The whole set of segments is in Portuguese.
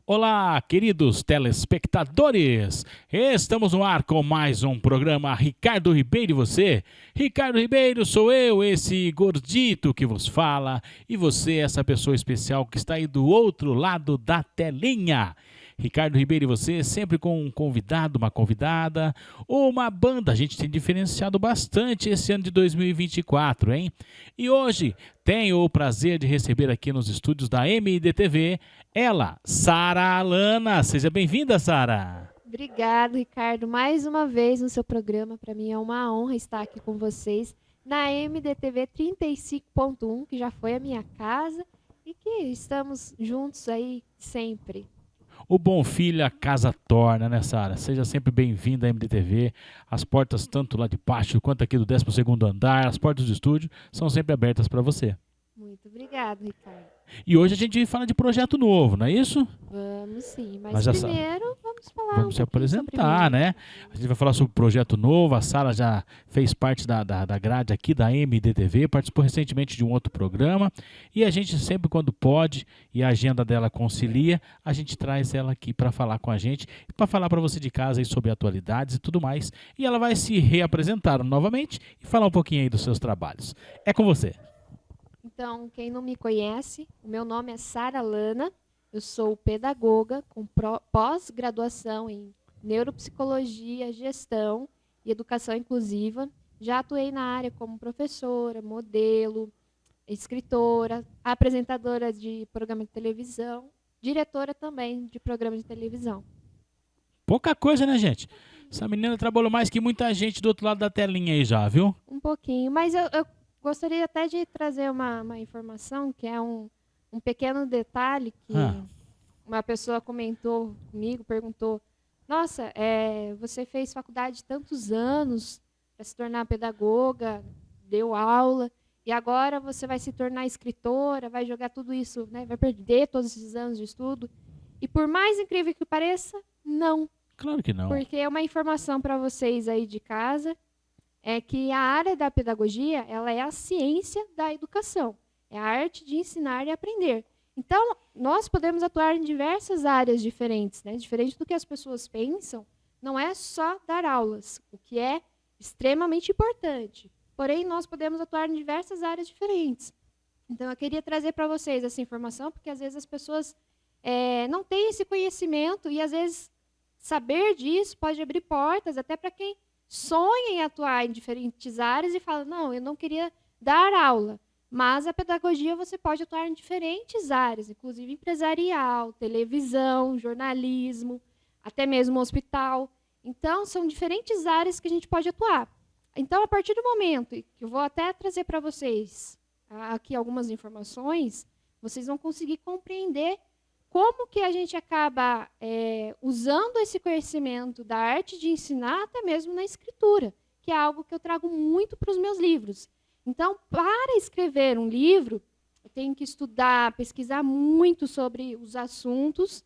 Olá, queridos telespectadores! Estamos no ar com mais um programa Ricardo Ribeiro e você. Ricardo Ribeiro sou eu, esse gordito que vos fala, e você, essa pessoa especial que está aí do outro lado da telinha. Ricardo Ribeiro e você, sempre com um convidado, uma convidada, ou uma banda. A gente tem diferenciado bastante esse ano de 2024, hein? E hoje tenho o prazer de receber aqui nos estúdios da MDTV ela, Sara Alana. Seja bem-vinda, Sara. Obrigada, Ricardo. Mais uma vez no seu programa. Para mim é uma honra estar aqui com vocês na MDTV 35.1, que já foi a minha casa e que estamos juntos aí sempre. O bom filho a casa torna, né, Sara? Seja sempre bem-vinda à MDTV. As portas, tanto lá de baixo quanto aqui do 12º andar, as portas do estúdio, são sempre abertas para você. Muito obrigada, Ricardo. E hoje a gente fala de projeto novo, não é isso? Vamos sim, mas Mas primeiro vamos falar vamos se apresentar, sobre né? A gente vai falar sobre o projeto novo. A Sara já fez parte da grade aqui da MDTV, participou recentemente de um outro programa. E a gente sempre, quando pode e a agenda dela concilia, a gente traz ela aqui para falar com a gente, para falar para você de casa aí sobre atualidades e tudo mais. E ela vai se reapresentar novamente e falar um pouquinho aí dos seus trabalhos. É com você. Então, quem não me conhece, o meu nome é Sara Alana, eu sou pedagoga com pós-graduação em neuropsicologia, gestão e educação inclusiva. Já atuei na área como professora, modelo, escritora, apresentadora de programa de televisão, diretora também de programa de televisão. Pouca coisa, né, gente? Essa menina trabalhou mais que muita gente do outro lado da telinha aí já, viu? Um pouquinho, mas eu gostaria até de trazer uma informação, que é um pequeno detalhe que uma pessoa comentou comigo, perguntou, nossa, você fez faculdade tantos anos para se tornar pedagoga, deu aula, e agora você vai se tornar escritora, vai jogar tudo isso, né, vai perder todos esses anos de estudo. E por mais incrível que pareça, não. Claro que não. Porque é uma informação para vocês aí de casa, é que a área da pedagogia, ela é a ciência da educação. É a arte de ensinar e aprender. Então, nós podemos atuar em diversas áreas diferentes, né? Diferente do que as pessoas pensam, não é só dar aulas, o que é extremamente importante. Porém, nós podemos atuar em diversas áreas diferentes. Então, eu queria trazer para vocês essa informação, porque às vezes as pessoas não têm esse conhecimento e às vezes saber disso pode abrir portas até para quem sonha em atuar em diferentes áreas e fala, não, eu não queria dar aula, mas a pedagogia você pode atuar em diferentes áreas, inclusive empresarial, televisão, jornalismo, até mesmo hospital. Então, são diferentes áreas que a gente pode atuar. Então, a partir do momento que eu vou até trazer para vocês aqui algumas informações, vocês vão conseguir compreender como que a gente acaba usando esse conhecimento da arte de ensinar até mesmo na escritura, que é algo que eu trago muito para os meus livros. Então, para escrever um livro, eu tenho que estudar, pesquisar muito sobre os assuntos,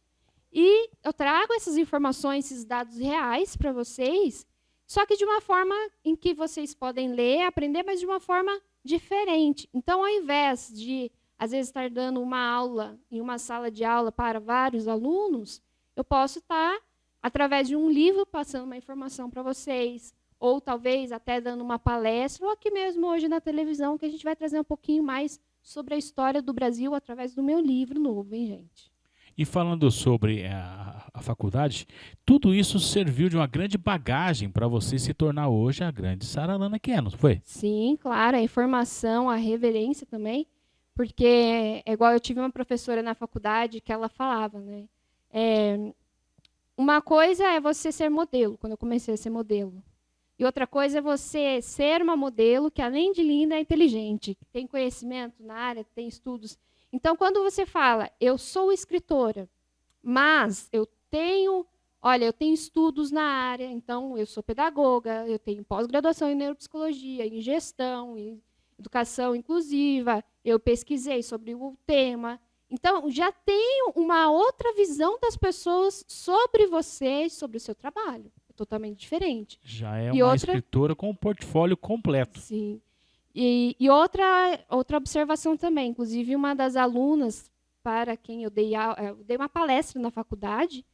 e eu trago essas informações, esses dados reais para vocês, só que de uma forma em que vocês podem ler, aprender, mas de uma forma diferente. Então, ao invés de às vezes estar dando uma aula em uma sala de aula para vários alunos, eu posso estar, através de um livro, passando uma informação para vocês, ou talvez até dando uma palestra, ou aqui mesmo hoje na televisão, que a gente vai trazer um pouquinho mais sobre a história do Brasil através do meu livro novo, hein, gente? E falando sobre a faculdade, tudo isso serviu de uma grande bagagem para você se tornar hoje a grande Sara Alana que é, não foi? Sim, claro, a informação, a reverência também. Porque é igual eu tive uma professora na faculdade que ela falava, né? Uma coisa é você ser modelo, quando eu comecei a ser modelo. E outra coisa é você ser uma modelo que, além de linda, é inteligente, que tem conhecimento na área, tem estudos. Então, quando você fala, eu sou escritora, mas eu tenho estudos na área, então eu sou pedagoga, eu tenho pós-graduação em neuropsicologia, em gestão, em educação inclusiva, eu pesquisei sobre o tema. Então, já tenho uma outra visão das pessoas sobre você e sobre o seu trabalho. É totalmente diferente. Já é uma escritora com um portfólio completo. Sim. E outra observação também, inclusive uma das alunas para quem eu dei uma palestra na faculdade,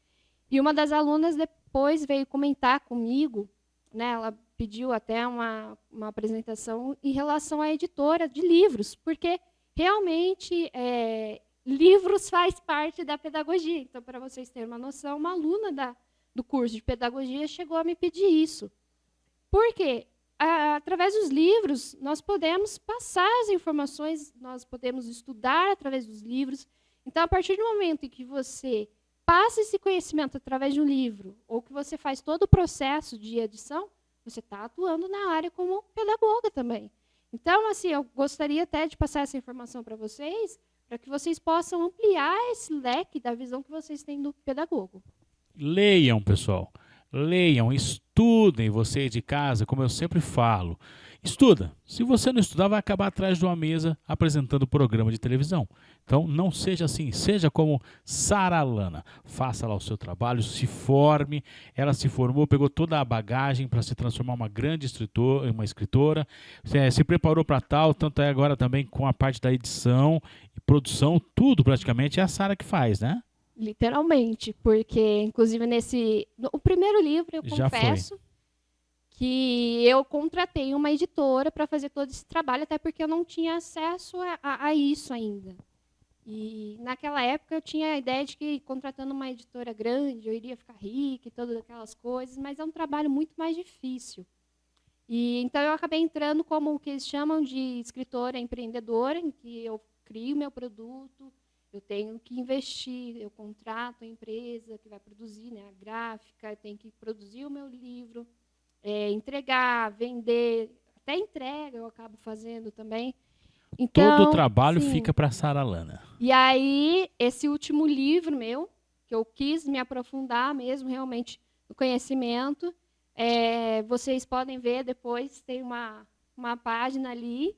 e uma das alunas depois veio comentar comigo, né, ela pediu até uma apresentação em relação à editora de livros, porque realmente livros faz parte da pedagogia. Então, para vocês terem uma noção, uma aluna do curso de pedagogia chegou a me pedir isso. Por quê? Através dos livros, nós podemos passar as informações, nós podemos estudar através dos livros. Então, a partir do momento em que você passa esse conhecimento através de um livro, ou que você faz todo o processo de edição, você está atuando na área como pedagoga também. Então, assim, eu gostaria até de passar essa informação para vocês, para que vocês possam ampliar esse leque da visão que vocês têm do pedagogo. Leiam, pessoal. Leiam, estudem, você de casa, como eu sempre falo. Estuda. Se você não estudar, vai acabar atrás de uma mesa apresentando programa de televisão. Então, não seja assim. Seja como Sara Lana. Faça lá o seu trabalho, se forme. Ela se formou, pegou toda a bagagem para se transformar em uma grande escritora. Se preparou para tal, tanto é agora também com a parte da edição e produção, tudo praticamente é a Sara que faz, né? Literalmente, porque, inclusive, o primeiro livro, eu confesso que eu contratei uma editora para fazer todo esse trabalho, até porque eu não tinha acesso a isso ainda. E, naquela época, eu tinha a ideia de que, contratando uma editora grande, eu iria ficar rica e todas aquelas coisas, mas é um trabalho muito mais difícil. E, então, eu acabei entrando como o que eles chamam de escritora empreendedora, em que eu crio meu produto, eu tenho que investir, eu contrato a empresa que vai produzir, né, a gráfica, eu tenho que produzir o meu livro, entregar, vender, até entrega eu acabo fazendo também. Então, todo o trabalho fica para Sara Lana. E aí, esse último livro meu, que eu quis me aprofundar mesmo realmente no conhecimento, vocês podem ver depois, tem uma página ali,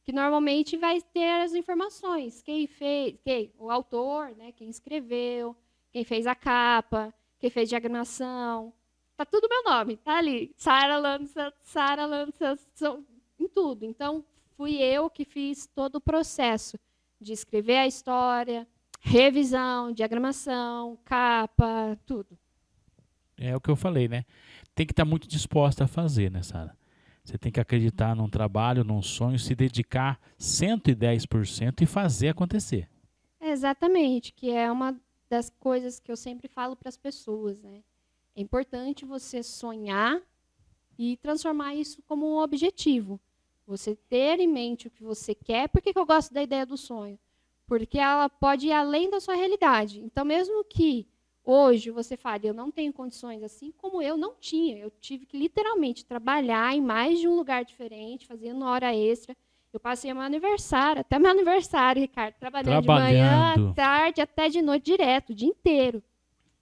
que normalmente vai ter as informações. Quem fez, o autor, né, quem escreveu, quem fez a capa, quem fez diagramação. Está tudo meu nome, está ali. Sara Lança, em tudo. Então, fui eu que fiz todo o processo de escrever a história, revisão, diagramação, capa, tudo. É o que eu falei, né? Tem que estar muito disposta a fazer, né, Sara? Você tem que acreditar num trabalho, num sonho, se dedicar 110% e fazer acontecer. Exatamente, que é uma das coisas que eu sempre falo para as pessoas, né? É importante você sonhar e transformar isso como um objetivo. Você ter em mente o que você quer. Por que eu gosto da ideia do sonho? Porque ela pode ir além da sua realidade. Então, mesmo que hoje você fale, eu não tenho condições, assim como eu não tinha. Eu tive que literalmente trabalhar em mais de um lugar diferente, fazendo hora extra. Eu passei até meu aniversário, Ricardo, trabalhando de manhã, à tarde, até de noite, direto, o dia inteiro,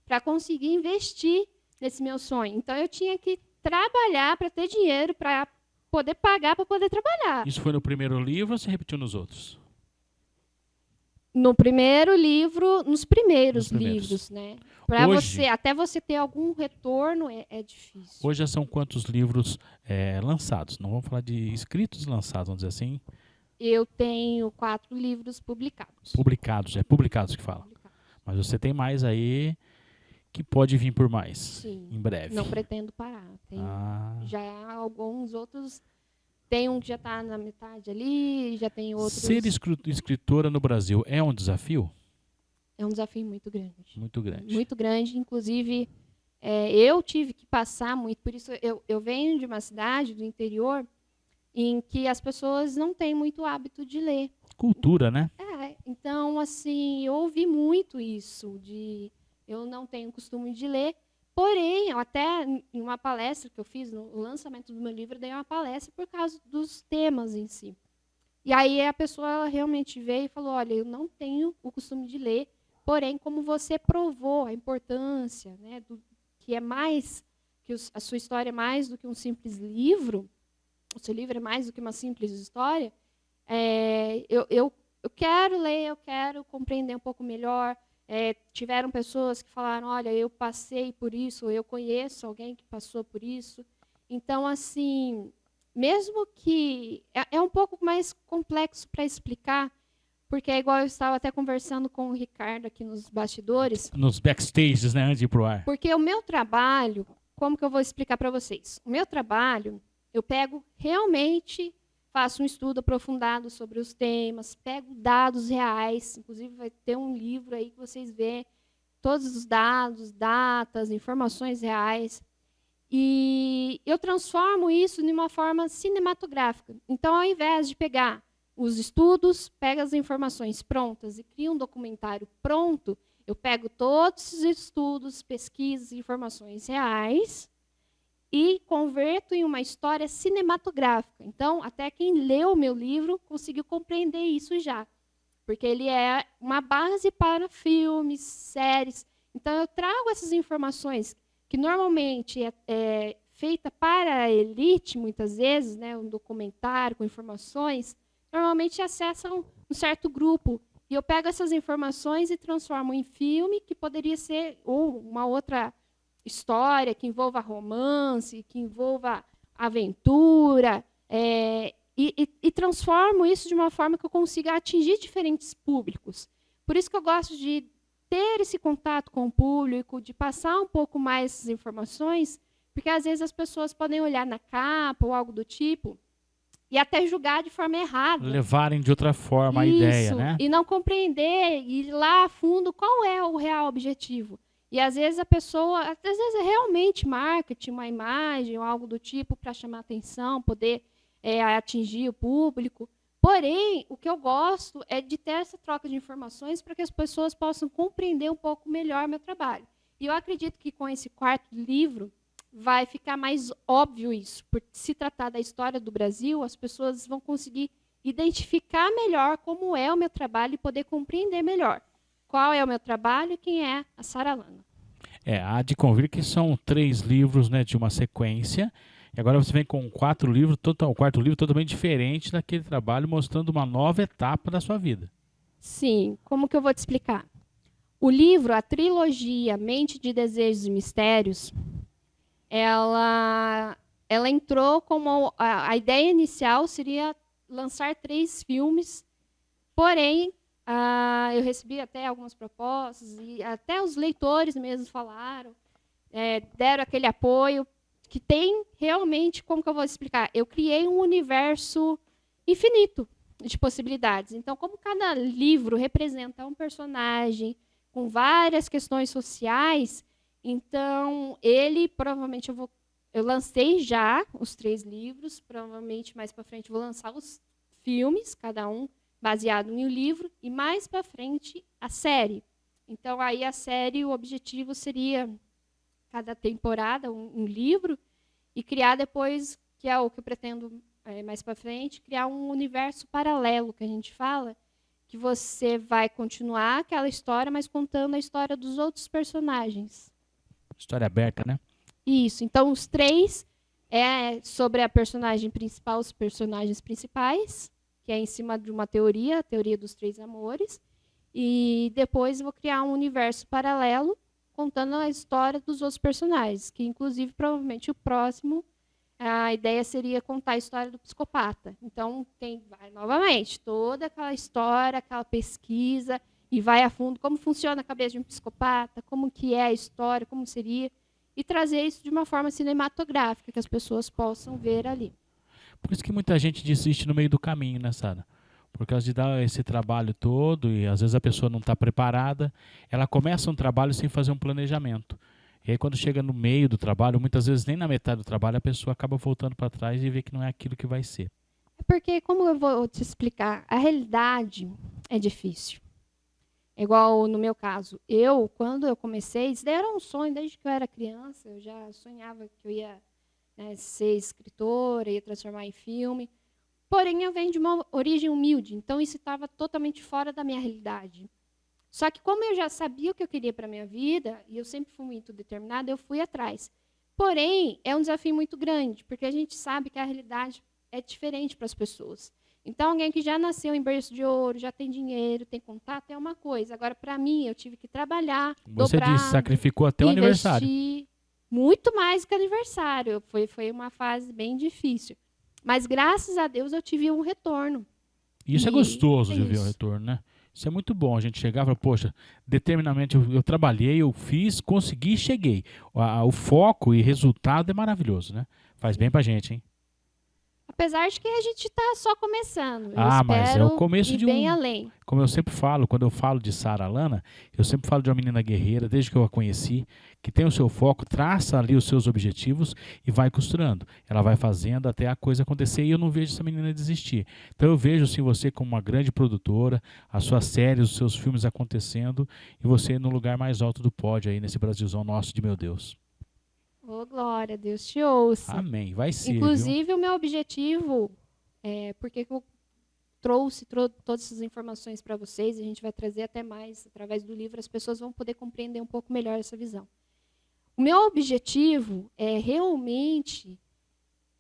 para conseguir investir nesse meu sonho. Então, eu tinha que trabalhar para ter dinheiro, para poder pagar, para poder trabalhar. Isso foi no primeiro livro ou você repetiu nos outros? No primeiro livro, nos primeiros livros, né? Para até você ter algum retorno é difícil. Hoje já são quantos livros lançados? Não vamos falar de escritos lançados, vamos dizer assim. Eu tenho 4 livros publicados. Publicados que fala. Mas você tem mais aí que pode vir por mais. Sim, em breve. Não pretendo parar. Tem já alguns outros. Tem um que já está na metade ali, já tem outros. Ser escritora no Brasil é um desafio? É um desafio muito grande. Muito grande. Muito grande. Inclusive, eu tive que passar muito. Por isso, eu venho de uma cidade do interior em que as pessoas não têm muito hábito de ler. Cultura, né? Então, assim, eu ouvi muito isso, de eu não tenho costume de ler. Porém, até em uma palestra que eu fiz, no lançamento do meu livro, eu dei uma palestra por causa dos temas em si. E aí a pessoa realmente veio e falou, olha, eu não tenho o costume de ler, porém, como você provou a importância, né, que é mais, que a sua história é mais do que um simples livro, o seu livro é mais do que uma simples história, eu quero ler, eu quero compreender um pouco melhor. Tiveram pessoas que falaram, olha, eu passei por isso, eu conheço alguém que passou por isso. Então, assim, mesmo que... É um pouco mais complexo para explicar, porque é igual eu estava até conversando com o Ricardo aqui nos bastidores. Nos backstages, né, antes de ir pro ar. Porque o meu trabalho, como que eu vou explicar para vocês? O meu trabalho, eu pego realmente, faço um estudo aprofundado sobre os temas, pego dados reais, inclusive vai ter um livro aí que vocês vê todos os dados, datas, informações reais, e eu transformo isso em uma forma cinematográfica. Então, ao invés de pegar os estudos, pego as informações prontas e crio um documentário pronto, eu pego todos os estudos, pesquisas, informações reais e converto em uma história cinematográfica. Então, até quem leu o meu livro conseguiu compreender isso já, porque ele é uma base para filmes, séries. Então, eu trago essas informações que normalmente é feita para a elite, muitas vezes, né, um documentário com informações, normalmente acessam um certo grupo. E eu pego essas informações e transformo em filme, que poderia ser ou uma outra história que envolva romance, que envolva aventura, e transformo isso de uma forma que eu consiga atingir diferentes públicos. Por isso que eu gosto de ter esse contato com o público, de passar um pouco mais essas informações, porque às vezes as pessoas podem olhar na capa ou algo do tipo e até julgar de forma errada. Levarem de outra forma a ideia, né? E não compreender, ir lá a fundo qual é o real objetivo. E às vezes a pessoa, às vezes é realmente marketing, uma imagem ou algo do tipo para chamar atenção, poder atingir o público. Porém, o que eu gosto é de ter essa troca de informações para que as pessoas possam compreender um pouco melhor meu trabalho. E eu acredito que com esse quarto livro vai ficar mais óbvio isso. Por se tratar da história do Brasil, as pessoas vão conseguir identificar melhor como é o meu trabalho e poder compreender melhor qual é o meu trabalho e quem é a Sara Lana. Há de convir que são 3 livros, né, de uma sequência. E agora você vem com 4 livros, o quarto livro totalmente diferente daquele trabalho, mostrando uma nova etapa da sua vida. Sim, como que eu vou te explicar? O livro, a trilogia Mente de Desejos e Mistérios, ela entrou como a ideia inicial seria lançar 3 filmes, porém eu recebi até algumas propostas e até os leitores mesmos falaram, deram aquele apoio que tem realmente, como que eu vou explicar? Eu criei um universo infinito de possibilidades. Então, como cada livro representa um personagem com várias questões sociais, então ele provavelmente eu lancei já os 3 livros, provavelmente mais para frente vou lançar os filmes, cada um baseado em um livro, e mais para frente a série. Então, aí a série, o objetivo seria cada temporada um livro e criar depois, que é o que eu pretendo mais para frente, criar um universo paralelo, que a gente fala, que você vai continuar aquela história, mas contando a história dos outros personagens. História aberta, né? Isso. Então, os 3 é sobre a personagem principal, os personagens principais, que é em cima de uma teoria, a teoria dos 3 amores, e depois vou criar um universo paralelo contando a história dos outros personagens, que inclusive provavelmente o próximo, a ideia seria contar a história do psicopata. Então vai novamente toda aquela história, aquela pesquisa e vai a fundo como funciona a cabeça de um psicopata, como que é a história, como seria, e trazer isso de uma forma cinematográfica que as pessoas possam ver ali. Por isso que muita gente desiste no meio do caminho, né, Sara? Por causa de dar esse trabalho todo e às vezes a pessoa não está preparada, ela começa um trabalho sem fazer um planejamento. E aí quando chega no meio do trabalho, muitas vezes nem na metade do trabalho, a pessoa acaba voltando para trás e vê que não é aquilo que vai ser. É porque, como eu vou te explicar, a realidade é difícil. É igual no meu caso. Quando eu comecei, isso daí era um sonho desde que eu era criança, eu já sonhava que eu ia ser escritora, ia transformar em filme. Porém, eu venho de uma origem humilde, então isso estava totalmente fora da minha realidade. Só que como eu já sabia o que eu queria para a minha vida, e eu sempre fui muito determinada, eu fui atrás. Porém, é um desafio muito grande, porque a gente sabe que a realidade é diferente para as pessoas. Então, alguém que já nasceu em berço de ouro, já tem dinheiro, tem contato, é uma coisa. Agora, para mim, eu tive que trabalhar, Você disse, sacrificou até o aniversário. Muito mais que aniversário. Foi uma fase bem difícil. Mas, graças a Deus, eu tive um retorno. E isso é E gostoso é de ver o isso. retorno, né? Isso é muito bom. A gente chegar e falar, poxa, determinadamente eu trabalhei, eu fiz, consegui, cheguei. O foco e resultado é maravilhoso, né? Faz bem Sim. pra gente, hein? Apesar de que a gente está só começando. Eu Ah, mas é o espero começo ir de bem um. além. Como eu sempre falo, quando eu falo de Sara Lana, eu sempre falo de uma menina guerreira, desde que eu a conheci, que tem o seu foco, traça ali os seus objetivos e vai costurando. Ela vai fazendo até a coisa acontecer e eu não vejo essa menina desistir. Então eu vejo sim você como uma grande produtora, as suas séries, os seus filmes acontecendo e você no lugar mais alto do pódio aí nesse Brasilzão nosso de meu Deus. Ô, glória, Deus te ouça. Amém. Vai ser, viu? Inclusive, o meu objetivo, porque eu trouxe todas essas informações para vocês, a gente vai trazer até mais através do livro, as pessoas vão poder compreender um pouco melhor essa visão. O meu objetivo é realmente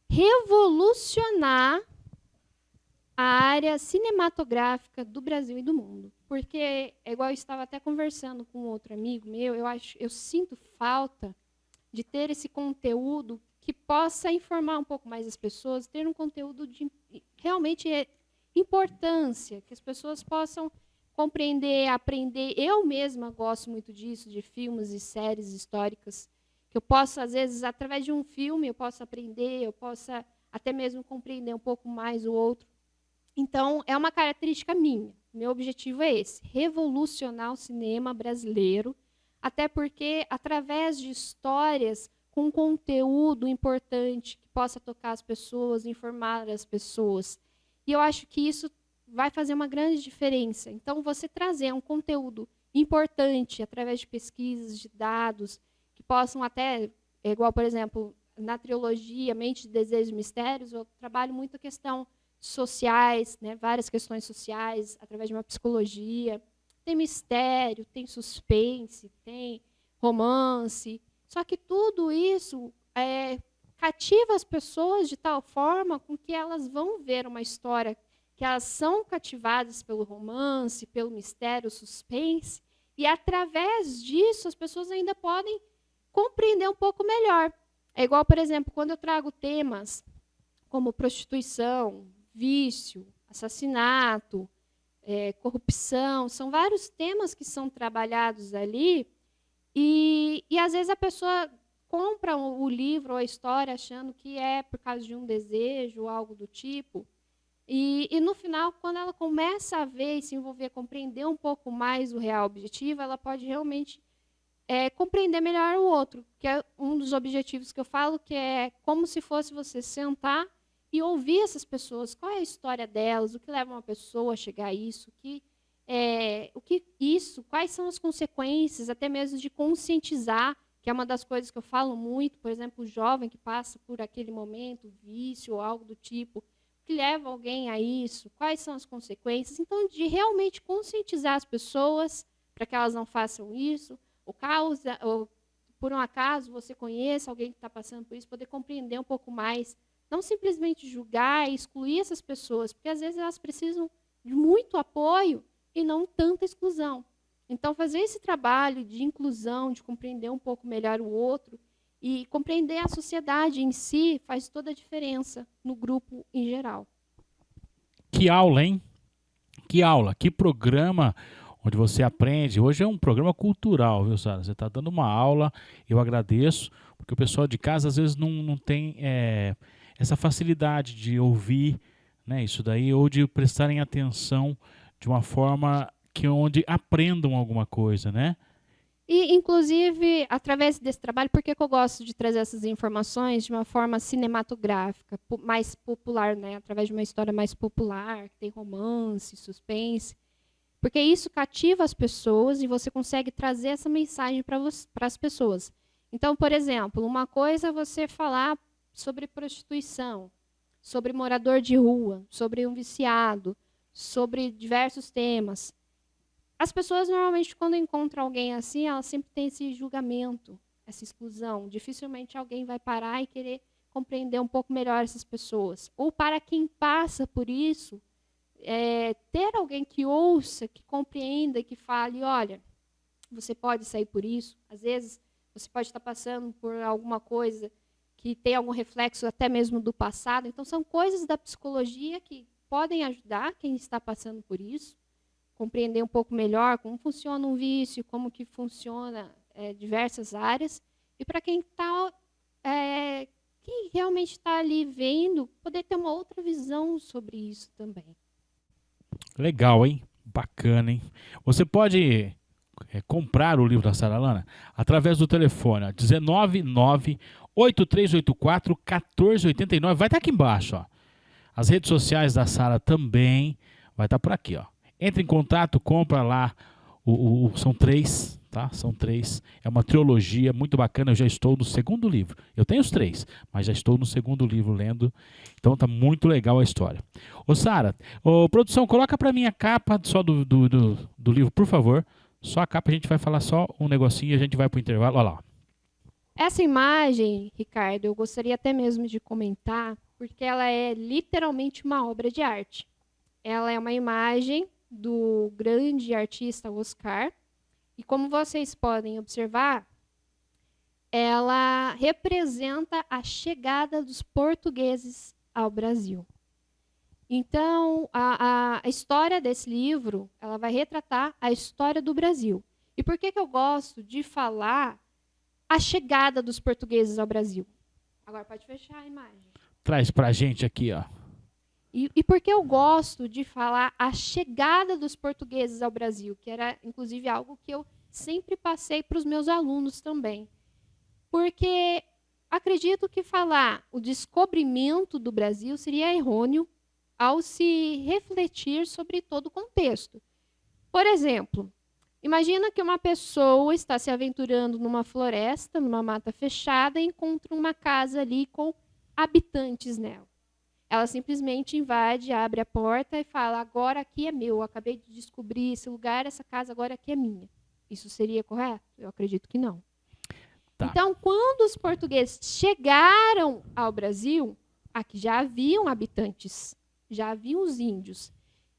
revolucionar a área cinematográfica do Brasil e do mundo. Porque, é igual eu estava até conversando com outro amigo meu, eu sinto falta de ter esse conteúdo que possa informar um pouco mais as pessoas, ter um conteúdo de realmente importância, que as pessoas possam compreender, aprender. Eu mesma gosto muito disso, de filmes e séries históricas, que eu possa, às vezes, através de um filme, eu possa aprender, eu possa até mesmo compreender um pouco mais o outro. Então, é uma característica minha. Meu objetivo é esse: revolucionar o cinema brasileiro, até porque, através de histórias com conteúdo importante, que possa tocar as pessoas, informar as pessoas. E eu acho que isso vai fazer uma grande diferença. Então, você trazer um conteúdo importante, através de pesquisas, de dados, que possam até, igual, por exemplo, na trilogia Mente de Desejos e Mistérios, eu trabalho muito a questão sociais, né, várias questões sociais, através de uma psicologia. Tem mistério, tem suspense, tem romance. Só que tudo isso cativa as pessoas de tal forma com que elas vão ver uma história que elas são cativadas pelo romance, pelo mistério, suspense, e através disso as pessoas ainda podem compreender um pouco melhor. É igual, por exemplo, quando eu trago temas como prostituição, vício, assassinato, corrupção, são vários temas que são trabalhados ali e às vezes a pessoa compra o livro ou a história achando que é por causa de um desejo ou algo do tipo. E no final, quando ela começa a ver e se envolver, compreender um pouco mais o real objetivo, ela pode realmente compreender melhor o outro, que é um dos objetivos que eu falo, que é como se fosse você sentar e ouvir essas pessoas, qual é a história delas, o que leva uma pessoa a chegar a isso, quais são as consequências, até mesmo de conscientizar, que é uma das coisas que eu falo muito, por exemplo, o jovem que passa por aquele momento, vício ou algo do tipo, o que leva alguém a isso, quais são as consequências. Então, de realmente conscientizar as pessoas para que elas não façam isso, ou por um acaso você conheça alguém que está passando por isso, poder compreender um pouco mais. Não simplesmente julgar e excluir essas pessoas, porque às vezes elas precisam de muito apoio e não tanta exclusão. Então, fazer esse trabalho de inclusão, de compreender um pouco melhor o outro e compreender a sociedade em si faz toda a diferença no grupo em geral. Que aula, hein? Que aula, que programa onde você aprende. Hoje é um programa cultural, viu, Sara? Você está dando uma aula, eu agradeço, porque o pessoal de casa às vezes não tem essa facilidade de ouvir, né, isso daí, ou de prestarem atenção de uma forma que onde aprendam alguma coisa, né? E, inclusive, através desse trabalho, por que eu gosto de trazer essas informações de uma forma cinematográfica, mais popular, né? Através de uma história mais popular, que tem romance, suspense. Porque isso cativa as pessoas e você consegue trazer essa mensagem para as pessoas. Então, por exemplo, uma coisa é você falar sobre prostituição, sobre morador de rua, sobre um viciado, sobre diversos temas. As pessoas, normalmente, quando encontram alguém assim, elas sempre têm esse julgamento, essa exclusão. Dificilmente alguém vai parar e querer compreender um pouco melhor essas pessoas. Ou para quem passa por isso, ter alguém que ouça, que compreenda, que fale, olha, você pode sair por isso. Às vezes, você pode estar passando por alguma coisa que tem algum reflexo até mesmo do passado. Então, são coisas da psicologia que podem ajudar quem está passando por isso, compreender um pouco melhor como funciona um vício, como que funciona diversas áreas, e para quem quem realmente está ali vendo, poder ter uma outra visão sobre isso também. Legal, hein? Bacana, hein? Você pode comprar o livro da Sara Lana através do telefone 199-8384-1489. Vai estar aqui embaixo, ó. As redes sociais da Sara também vai estar por aqui, ó. Entre em contato, compra lá. São 3, tá? São 3. É uma trilogia muito bacana. Eu já estou no segundo livro. Eu tenho os 3, mas já estou no segundo livro lendo. Então tá muito legal a história. Ô Sara, produção, coloca para mim a capa só do livro, por favor. Só a capa, a gente vai falar só um negocinho e a gente vai pro intervalo. Olha lá. Essa imagem, Ricardo, eu gostaria até mesmo de comentar, porque ela é literalmente uma obra de arte. Ela é uma imagem do grande artista Oscar, e como vocês podem observar, ela representa a chegada dos portugueses ao Brasil. Então, a história desse livro, ela vai retratar a história do Brasil. E por que eu gosto de falar a chegada dos portugueses ao Brasil? Agora pode fechar a imagem. Traz pra gente aqui, ó. E por que eu gosto de falar a chegada dos portugueses ao Brasil, que era, inclusive, algo que eu sempre passei para os meus alunos também. Porque acredito que falar o descobrimento do Brasil seria errôneo ao se refletir sobre todo o contexto. Por exemplo, imagina que uma pessoa está se aventurando numa floresta, numa mata fechada, e encontra uma casa ali com habitantes nela. Ela simplesmente invade, abre a porta e fala: agora aqui é meu, eu acabei de descobrir esse lugar, essa casa agora aqui é minha. Isso seria correto? Eu acredito que não. Tá. Então, quando os portugueses chegaram ao Brasil, aqui já haviam habitantes, já haviam os índios.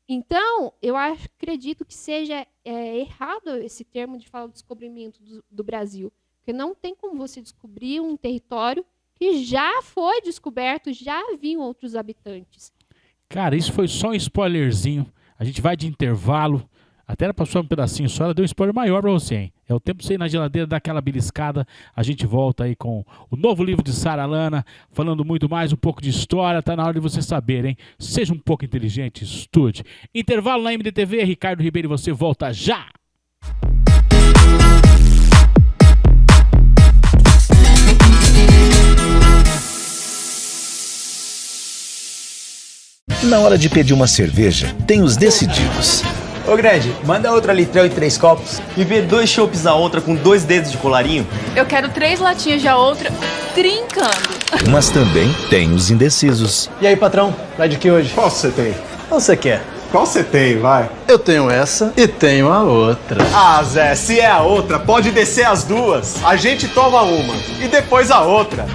Então, eu acredito que seja errado esse termo de falar o descobrimento do Brasil, porque não tem como você descobrir um território que já foi descoberto, já haviam outros habitantes. Cara, isso foi só um spoilerzinho. A gente vai de intervalo. Até era para só um pedacinho só, ela deu um spoiler maior para você, hein? É o tempo de você ir na geladeira, dar aquela beliscada. A gente volta aí com o novo livro de Sara Lana, falando muito mais, um pouco de história. Tá na hora de você saber, hein? Seja um pouco inteligente, estude. Intervalo na MDTV, Ricardo Ribeiro, e você volta já! Na hora de pedir uma cerveja, tem os decididos. Ô Grande, manda outra litrão e 3 copos. E vê 2 chopes a outra com 2 dedos de colarinho. Eu quero 3 latinhas de a outra, trincando. Mas também tem os indecisos. E aí, patrão, vai de que hoje? Qual você tem? Qual você quer? Qual você tem, vai? Eu tenho essa e tenho a outra. Ah, Zé, se é a outra, pode descer as duas. A gente toma uma e depois a outra.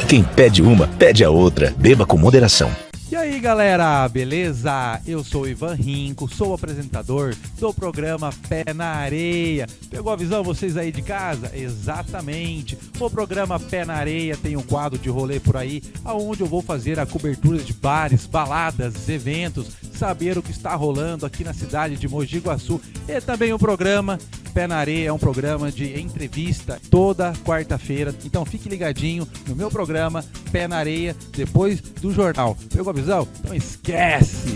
Quem pede uma, pede a outra. Beba com moderação. E aí galera, beleza? Eu sou o Ivan Rinco, sou o apresentador do programa Pé na Areia. Pegou a visão vocês aí de casa? Exatamente! O programa Pé na Areia tem um quadro de rolê por aí, onde eu vou fazer a cobertura de bares, baladas, eventos, saber o que está rolando aqui na cidade de Mogi Guaçu. E também o programa Pé na Areia é um programa de entrevista toda quarta-feira. Então fique ligadinho no meu programa Pé na Areia, depois do jornal. Pegou a visão? Então esquece!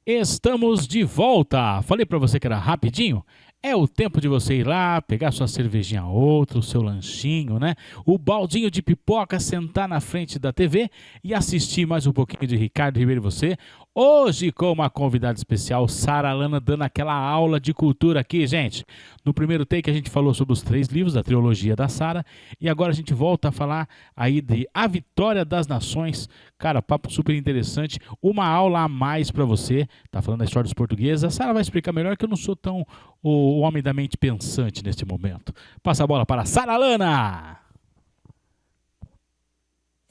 Estamos de volta. Falei para você que era rapidinho. É o tempo de você ir lá, pegar sua cervejinha outra, o seu lanchinho, né? O baldinho de pipoca, sentar na frente da TV e assistir mais um pouquinho de Ricardo Ribeiro e você. Hoje com uma convidada especial, Sara Lana, dando aquela aula de cultura aqui, gente. No primeiro take a gente falou sobre os 3 livros da trilogia da Sara e agora a gente volta a falar aí de A Vitória das Nações. Cara, papo super interessante, uma aula a mais para você. Tá falando da história dos portugueses. A Sara vai explicar melhor que eu não sou tão o homem da mente pensante neste momento. Passa a bola para Sara Lana.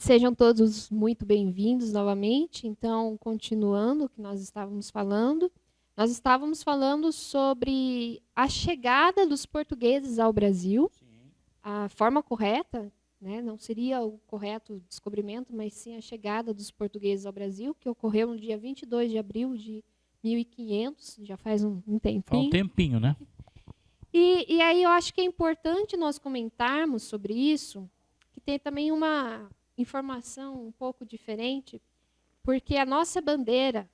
Sejam todos muito bem-vindos novamente. Então, continuando o que nós estávamos falando sobre a chegada dos portugueses ao Brasil. A forma correta, né, não seria o correto descobrimento, mas sim a chegada dos portugueses ao Brasil, que ocorreu no dia 22 de abril de 1500, já faz um tempinho. Faz um tempinho, né? E aí eu acho que é importante nós comentarmos sobre isso, que tem também uma informação um pouco diferente, porque a nossa bandeira,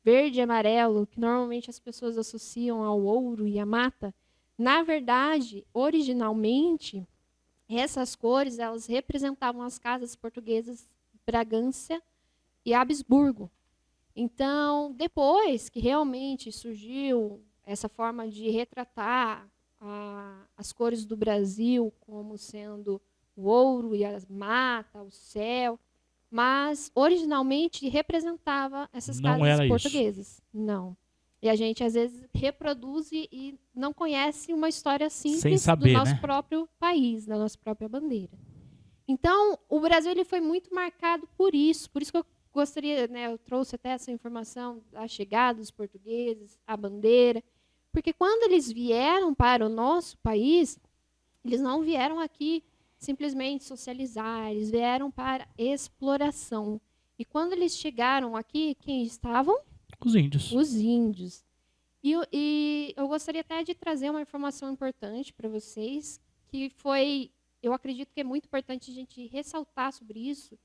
verde e amarelo, que normalmente as pessoas associam ao ouro e à mata, na verdade, originalmente, essas cores elas representavam as casas portuguesas Bragança e Habsburgo. Então, depois que realmente surgiu essa forma de retratar as cores do Brasil como sendo o ouro e a mata, o céu, mas originalmente representava essas casas portuguesas. Não. E a gente às vezes reproduz e não conhece uma história simples do nosso próprio país, da nossa própria bandeira. Então, o Brasil ele foi muito marcado por isso que eu gostaria, né, eu trouxe até essa informação da chegada dos portugueses, a bandeira, porque quando eles vieram para o nosso país, eles não vieram aqui simplesmente socializar, eles vieram para exploração. E quando eles chegaram aqui, quem estavam? Os índios. Os índios. E eu gostaria até de trazer uma informação importante para vocês, que foi, eu acredito que é muito importante a gente ressaltar sobre isso,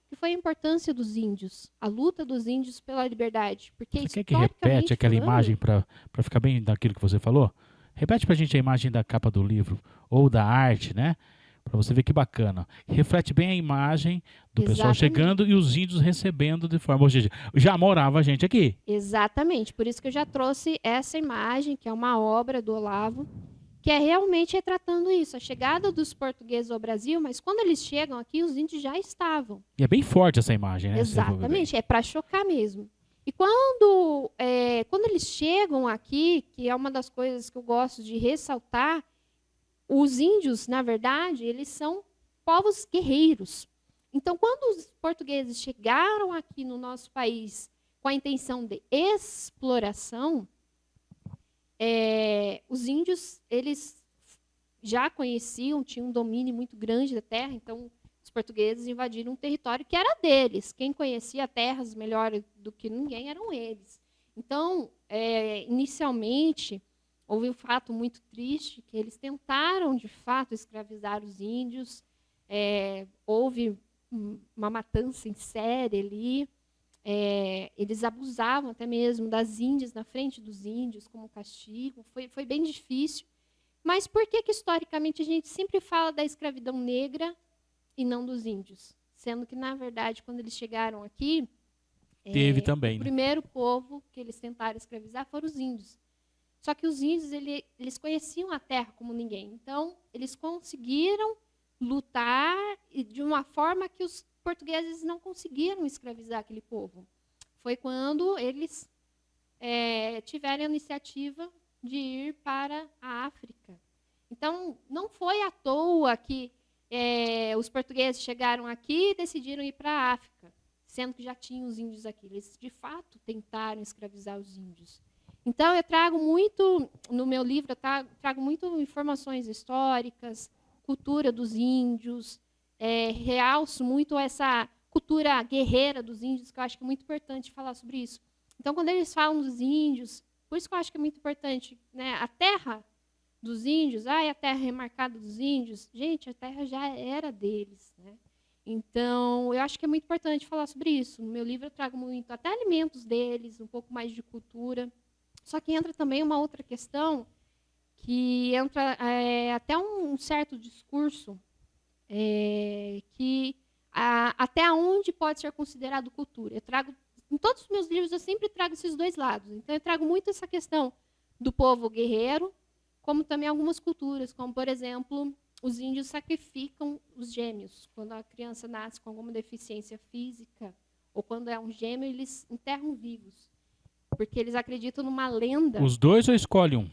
que foi a importância dos índios, a luta dos índios pela liberdade. Porque você quer que repete aquela imagem para ficar bem daquilo que você falou? Repete para a gente a imagem da capa do livro, ou da arte, né? Para você ver que bacana. Reflete bem a imagem do pessoal chegando e os índios recebendo de forma... Ou seja, já morava a gente aqui. Exatamente. Por isso que eu já trouxe essa imagem, que é uma obra do Olavo, que é realmente retratando isso. A chegada dos portugueses ao Brasil, mas quando eles chegam aqui, os índios já estavam. E é bem forte essa imagem, né? Exatamente. É para chocar mesmo. E quando eles chegam aqui, que é uma das coisas que eu gosto de ressaltar, os índios, na verdade, eles são povos guerreiros. Então, quando os portugueses chegaram aqui no nosso país com a intenção de exploração, os índios, eles já conheciam, tinham um domínio muito grande da terra, então os portugueses invadiram um território que era deles. Quem conhecia terras melhor do que ninguém eram eles. Então, inicialmente, houve um fato muito triste, que eles tentaram, de fato, escravizar os índios. Houve uma matança em série ali. Eles abusavam até mesmo das índias, na frente dos índios, como castigo. Foi bem difícil. Mas por que historicamente, a gente sempre fala da escravidão negra e não dos índios? Sendo que, na verdade, quando eles chegaram aqui, teve também, o primeiro povo que eles tentaram escravizar foram os índios. Só que os índios, eles conheciam a terra como ninguém. Então, eles conseguiram lutar de uma forma que os portugueses não conseguiram escravizar aquele povo. Foi quando eles tiveram a iniciativa de ir para a África. Então, não foi à toa que os portugueses chegaram aqui e decidiram ir para a África, sendo que já tinham os índios aqui. Eles, de fato, tentaram escravizar os índios. Então, eu trago muito, no meu livro, eu trago muito informações históricas, cultura dos índios, realço muito essa cultura guerreira dos índios, que eu acho que é muito importante falar sobre isso. Então, quando eles falam dos índios, por isso que eu acho que é muito importante, né, a terra dos índios, a terra remarcada dos índios, gente, a terra já era deles, né? Então, eu acho que é muito importante falar sobre isso. No meu livro eu trago muito, até alimentos deles, um pouco mais de cultura. Só que entra também uma outra questão, que entra até um certo discurso, que até onde pode ser considerado cultura. Eu trago, em todos os meus livros, eu sempre trago esses dois lados. Então, eu trago muito essa questão do povo guerreiro, como também algumas culturas, como, por exemplo, os índios sacrificam os gêmeos. Quando a criança nasce com alguma deficiência física, ou quando é um gêmeo, eles enterram vivos. Porque eles acreditam numa lenda. Os dois ou escolhe um?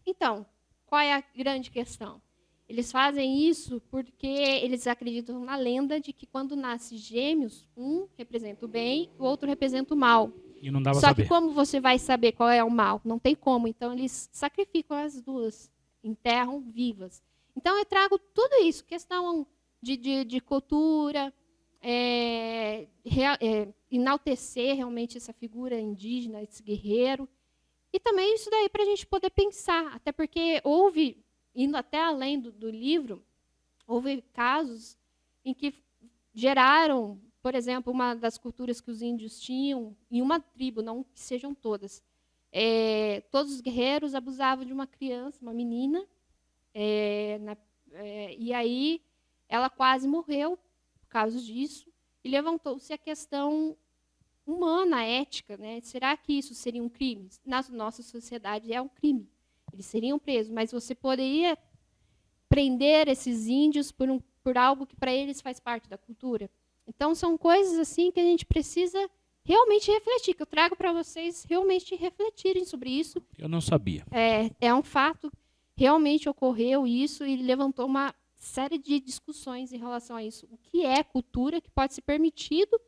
Então, qual é a grande questão? Eles fazem isso porque eles acreditam na lenda de que quando nasce gêmeos, um representa o bem, o outro representa o mal. E não dava Só saber. que como você vai saber qual é o mal? Não tem como. Então, eles sacrificam as duas, enterram vivas. Então, eu trago tudo isso, questão de cultura, enaltecer realmente essa figura indígena, esse guerreiro. E também isso daí para a gente poder pensar. Até porque houve, indo até além do livro, houve casos em que geraram, por exemplo, uma das culturas que os índios tinham, em uma tribo, não que sejam todas, todos os guerreiros abusavam de uma criança, uma menina, e aí ela quase morreu por causa disso, e levantou-se a questão humana, ética, né? Será que isso seria um crime? Na nossa sociedade é um crime. Eles seriam presos, mas você poderia prender esses índios por algo que para eles faz parte da cultura. Então, são coisas assim que a gente precisa realmente refletir, que eu trago para vocês realmente refletirem sobre isso. Eu não sabia. É um fato, realmente ocorreu isso e levantou uma série de discussões em relação a isso. O que é cultura, que pode ser permitido,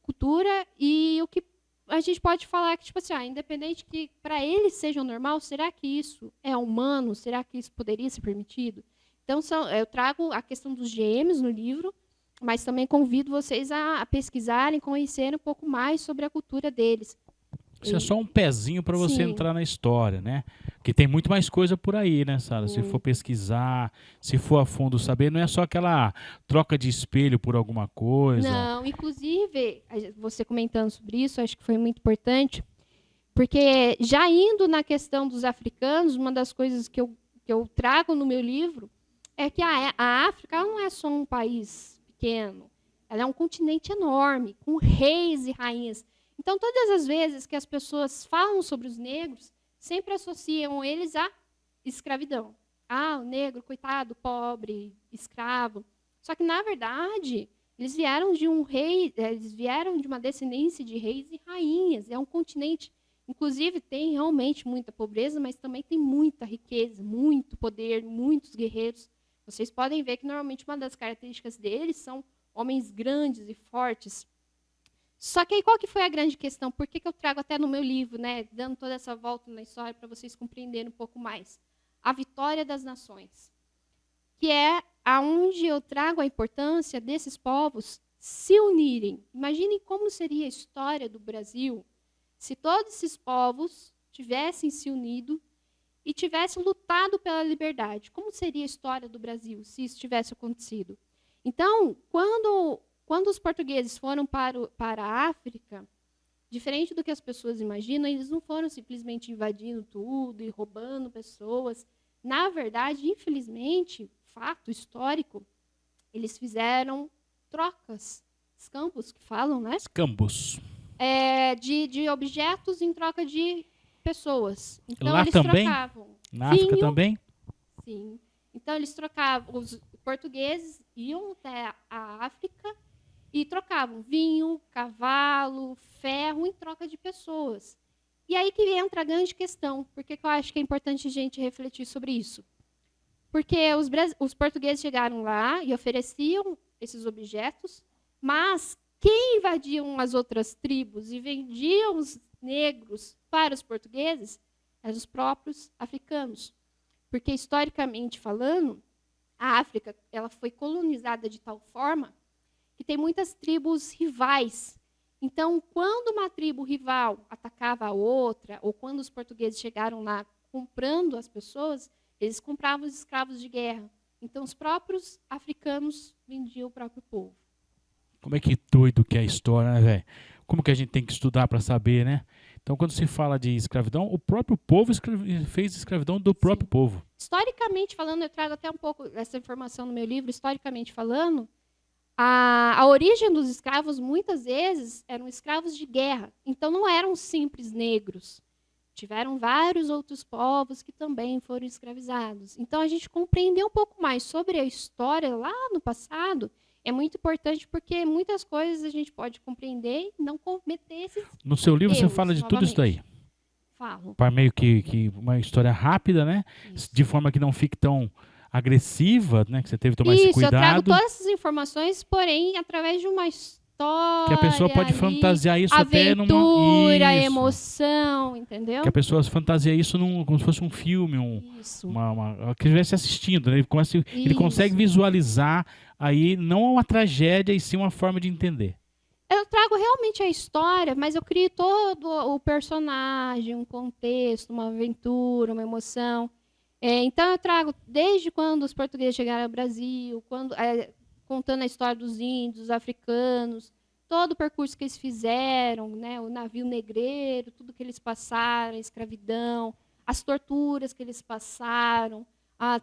cultura, e o que a gente pode falar que, tipo assim, independente que para eles seja normal, será que isso é humano? Será que isso poderia ser permitido? Então, eu trago a questão dos gêmeos no livro, mas também convido vocês a pesquisarem, conhecerem um pouco mais sobre a cultura deles. Isso é só um pezinho para você entrar na história, né? Porque tem muito mais coisa por aí, né, Sara? Se for pesquisar, se for a fundo saber, não é só aquela troca de espelho por alguma coisa. Não, inclusive, você comentando sobre isso, acho que foi muito importante, porque já indo na questão dos africanos, uma das coisas que eu trago no meu livro é que a África ela não é só um país pequeno, ela é um continente enorme, com reis e rainhas. Então, todas as vezes que as pessoas falam sobre os negros, sempre associam eles à escravidão. O negro, coitado, pobre, escravo. Só que, na verdade, eles vieram de eles vieram de uma descendência de reis e rainhas. É um continente, inclusive, tem realmente muita pobreza, mas também tem muita riqueza, muito poder, muitos guerreiros. Vocês podem ver que, normalmente, uma das características deles são homens grandes e fortes. Só que aí qual que foi a grande questão? Por que eu trago até no meu livro, né, dando toda essa volta na história para vocês compreenderem um pouco mais? A vitória das nações, que é aonde eu trago a importância desses povos se unirem. Imaginem como seria a história do Brasil se todos esses povos tivessem se unido e tivessem lutado pela liberdade. Como seria a história do Brasil se isso tivesse acontecido? Então, quando os portugueses foram para a África, diferente do que as pessoas imaginam, eles não foram simplesmente invadindo tudo e roubando pessoas. Na verdade, infelizmente, fato histórico, eles fizeram trocas, escampos que falam, né? Escambos. De objetos em troca de pessoas. Então, Lá eles também? trocavam. Na África também? Sim. Então, eles trocavam, os portugueses iam até a África e trocavam vinho, cavalo, ferro em troca de pessoas. E aí que entra a grande questão. Por que eu acho que é importante a gente refletir sobre isso? Porque os portugueses chegaram lá e ofereciam esses objetos, mas quem invadiam as outras tribos e vendiam os negros para os portugueses eram os próprios africanos. Porque, historicamente falando, a África ela foi colonizada de tal forma que tem muitas tribos rivais. Então, quando uma tribo rival atacava a outra, ou quando os portugueses chegaram lá comprando as pessoas, eles compravam os escravos de guerra. Então, os próprios africanos vendiam o próprio povo. Como é que doido que é a história, né, velho? Como que a gente tem que estudar para saber, né? Então, quando se fala de escravidão, o próprio povo fez escravidão do próprio povo. Historicamente falando, eu trago até um pouco dessa informação no meu livro, historicamente falando, a origem dos escravos, muitas vezes, eram escravos de guerra. Então, não eram simples negros. Tiveram vários outros povos que também foram escravizados. Então, a gente compreender um pouco mais sobre a história lá no passado é muito importante, porque muitas coisas a gente pode compreender e não cometer esses No seu livro erros, você fala de tudo isso daí. Falo. Para meio que uma história rápida, né? Isso. De forma que não fique tão agressiva, né? Que você teve que tomar esse Isso, eu trago cuidado. todas essas informações, porém, através de uma história. Que a pessoa pode ali, fantasiar isso até numa... aventura, Isso. emoção, entendeu? Que a pessoa fantasia isso como se fosse um filme, Isso. que estivesse assistindo, né? Ele consegue Isso. visualizar aí não uma tragédia, e sim uma forma de entender. Eu trago realmente a história, mas eu crio todo o personagem, um contexto, uma aventura, uma emoção. Então eu trago desde quando os portugueses chegaram ao Brasil, contando a história dos índios, dos africanos, todo o percurso que eles fizeram, né, o navio negreiro, tudo que eles passaram, a escravidão, as torturas que eles passaram.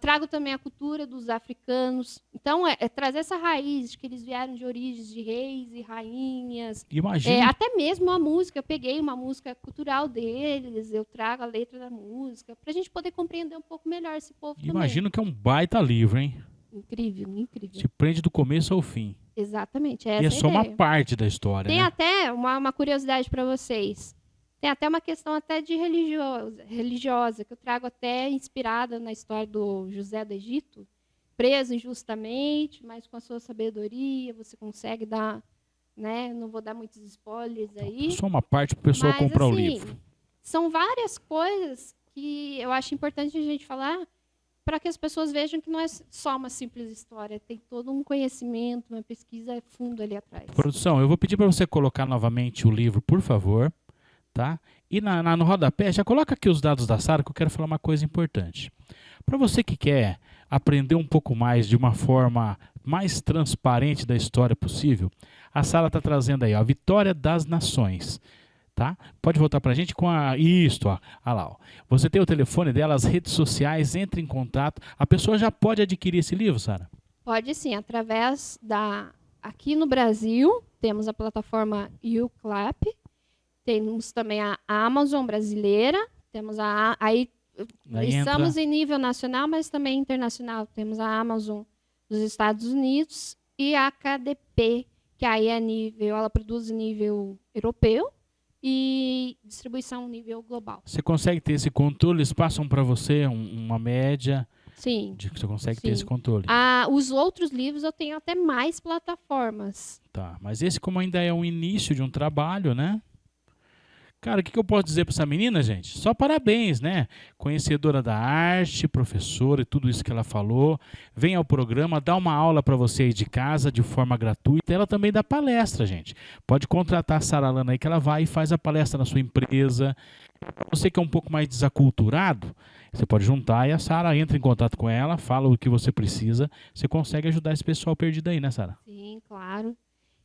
Trago também a cultura dos africanos. Então, é trazer essa raiz de que eles vieram de origens de reis e rainhas. Imagina. Até mesmo a música. Eu peguei uma música cultural deles, eu trago a letra da música, para a gente poder compreender um pouco melhor esse povo Imagino que é um baita livro, hein? também. Incrível, incrível. Se prende do começo ao fim. Exatamente, E essa é a só uma ideia. parte da história, Tem né? até uma curiosidade para vocês. Tem até uma questão até de religiosa, que eu trago até inspirada na história do José do Egito, preso injustamente, mas com a sua sabedoria você consegue dar, né? Não vou dar muitos spoilers aí. Só uma parte para o pessoal Mas, comprar o assim, livro. São várias coisas que eu acho importante a gente falar para que as pessoas vejam que não é só uma simples história, tem todo um conhecimento, uma pesquisa fundo ali atrás. Produção, eu vou pedir para você colocar novamente o livro, por favor. Tá? E no rodapé, já coloca aqui os dados da Sara, que eu quero falar uma coisa importante. Para você que quer aprender um pouco mais de uma forma mais transparente da história possível, a Sara está trazendo aí, ó, a Vitória das Nações. Tá? Pode voltar para a gente com isto, ó. Olha lá, ó. Você tem o telefone dela, as redes sociais, entre em contato. A pessoa já pode adquirir esse livro, Sara? Pode sim, através aqui no Brasil, temos a plataforma YouClap, temos também a Amazon brasileira, temos aí estamos em nível nacional, mas também internacional. Temos a Amazon dos Estados Unidos e a KDP, que aí ela produz em nível europeu e distribuição em nível global. Você consegue ter esse controle? Eles passam para você uma média? Sim. De que você consegue ter Sim. esse controle? Os outros livros eu tenho até mais plataformas. Tá, mas esse como ainda é um início de um trabalho, né? Cara, o que eu posso dizer para essa menina, gente? Só parabéns, né? Conhecedora da arte, professora e tudo isso que ela falou. Vem ao programa, dá uma aula para você aí de casa de forma gratuita. Ela também dá palestra, gente. Pode contratar a Sara Lana aí que ela vai e faz a palestra na sua empresa. Você que é um pouco mais desaculturado, você pode juntar e a Sara entra em contato com ela, fala o que você precisa. Você consegue ajudar esse pessoal perdido aí, né, Sara? Sim, claro.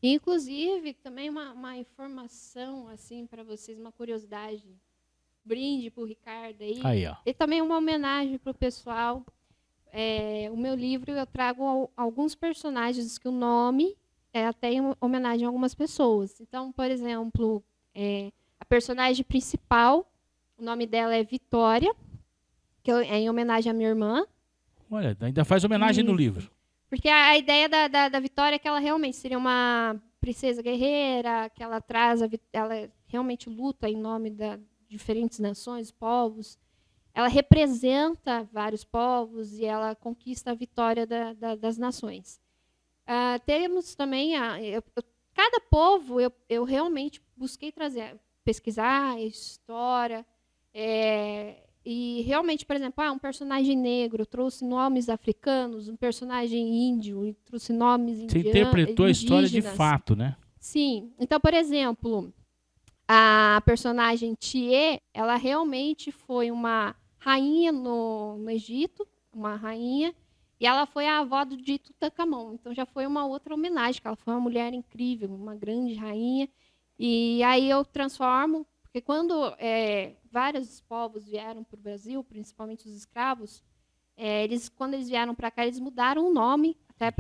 Inclusive, também uma informação assim para vocês, uma curiosidade, brinde para o Ricardo aí. Aí, ó. E também uma homenagem para o pessoal. O meu livro eu trago alguns personagens que o nome é até em homenagem a algumas pessoas. Então, por exemplo, a personagem principal, o nome dela é Vitória, que é em homenagem à minha irmã. Olha, ainda faz homenagem no livro. Porque a ideia da Vitória é que ela realmente seria uma princesa guerreira, que ela ela realmente luta em nome de diferentes nações, povos. Ela representa vários povos e ela conquista a vitória das nações. Temos também, cada povo eu realmente busquei pesquisar a história, e realmente, por exemplo, um personagem negro trouxe nomes africanos, um personagem índio trouxe nomes indígenas. Você interpretou a história de fato, né? Sim. Então, por exemplo, a personagem Thier, ela realmente foi uma rainha no Egito, uma rainha, e ela foi a avó de Tutankhamon. Então, já foi uma outra homenagem, que ela foi uma mulher incrível, uma grande rainha. E aí eu transformo, porque quando vários povos vieram para o Brasil, principalmente os escravos, quando eles vieram para cá, eles mudaram o nome, até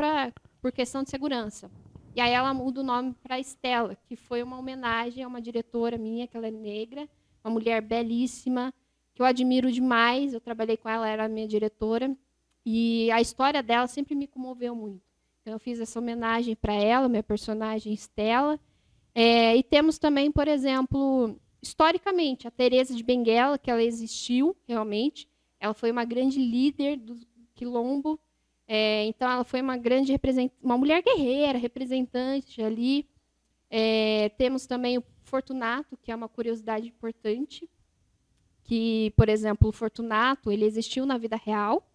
por questão de segurança. E aí ela muda o nome para Estela, que foi uma homenagem a uma diretora minha, que ela é negra, uma mulher belíssima, que eu admiro demais. Eu trabalhei com ela, era a minha diretora, e a história dela sempre me comoveu muito. Então eu fiz essa homenagem para ela, minha personagem Estela. E temos também, por exemplo, historicamente, a Teresa de Benguela, que ela existiu realmente, ela foi uma grande líder do quilombo, então ela foi uma grande uma mulher guerreira, representante ali. Temos também o Fortunato, que é uma curiosidade importante, que, por exemplo, o Fortunato, ele existiu na vida real,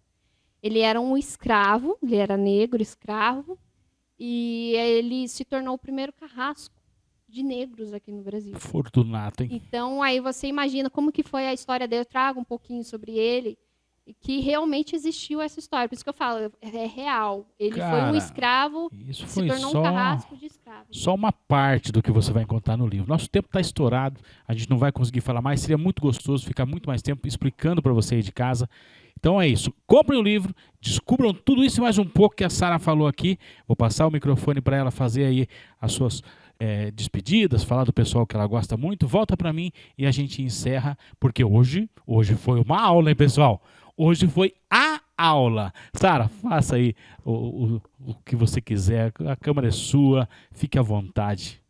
ele era um escravo, ele era negro, escravo, e ele se tornou o primeiro carrasco de negros aqui no Brasil. Fortunato, hein? Então, aí você imagina como que foi a história dele. Eu trago um pouquinho sobre ele, e que realmente existiu essa história. Por isso que eu falo, é real. Ele foi um escravo, isso se foi tornou um carrasco de escravo. Só uma parte do que você vai encontrar no livro. Nosso tempo está estourado, a gente não vai conseguir falar mais. Seria muito gostoso ficar muito mais tempo explicando para você aí de casa. Então é isso. Comprem o livro, descubram tudo isso e mais um pouco que a Sara falou aqui. Vou passar o microfone para ela fazer aí as suas despedidas, falar do pessoal que ela gosta muito. Volta para mim e a gente encerra, porque hoje foi uma aula, hein, pessoal? Hoje foi a aula. Sara, faça aí o que você quiser. A câmera é sua, fique à vontade.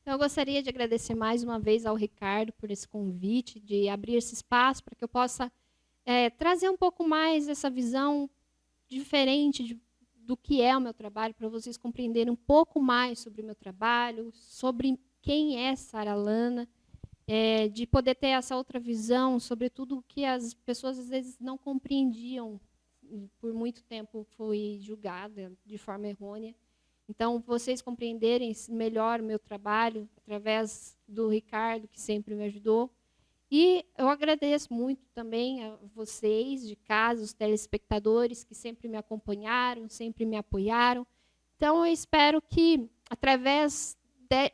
Eu gostaria de agradecer mais uma vez ao Ricardo por esse convite, de abrir esse espaço para que eu possa trazer um pouco mais essa visão diferente do que é o meu trabalho, para vocês compreenderem um pouco mais sobre o meu trabalho, sobre quem é Sara Lana, de poder ter essa outra visão sobre tudo que as pessoas às vezes não compreendiam. Por muito tempo fui julgada de forma errônea. Então, vocês compreenderem melhor o meu trabalho através do Ricardo, que sempre me ajudou. E eu agradeço muito também a vocês de casa, os telespectadores que sempre me acompanharam, sempre me apoiaram. Então, eu espero que, através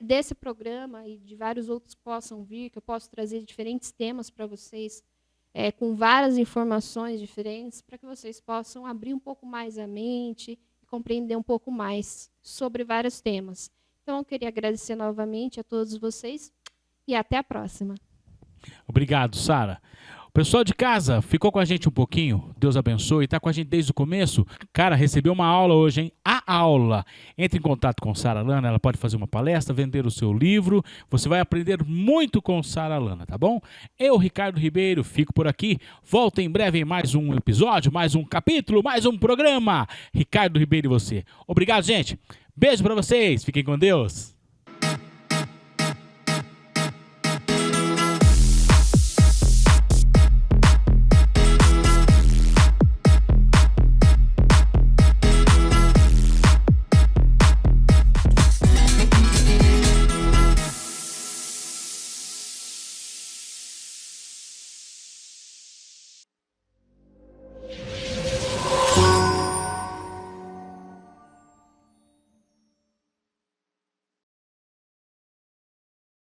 desse programa e de vários outros que possam vir, que eu possa trazer diferentes temas para vocês, com várias informações diferentes, para que vocês possam abrir um pouco mais a mente e compreender um pouco mais sobre vários temas. Então, eu queria agradecer novamente a todos vocês e até a próxima. Obrigado, Sara. O pessoal de casa ficou com a gente um pouquinho, Deus abençoe, está com a gente desde o começo. Cara, recebeu uma aula hoje, hein? A aula. Entre em contato com Sara Lana, ela pode fazer uma palestra, vender o seu livro. Você vai aprender muito com Sara Lana, tá bom? Eu, Ricardo Ribeiro, fico por aqui. Volto em breve em mais um episódio, mais um capítulo, mais um programa. Ricardo Ribeiro e você. Obrigado, gente. Beijo para vocês. Fiquem com Deus.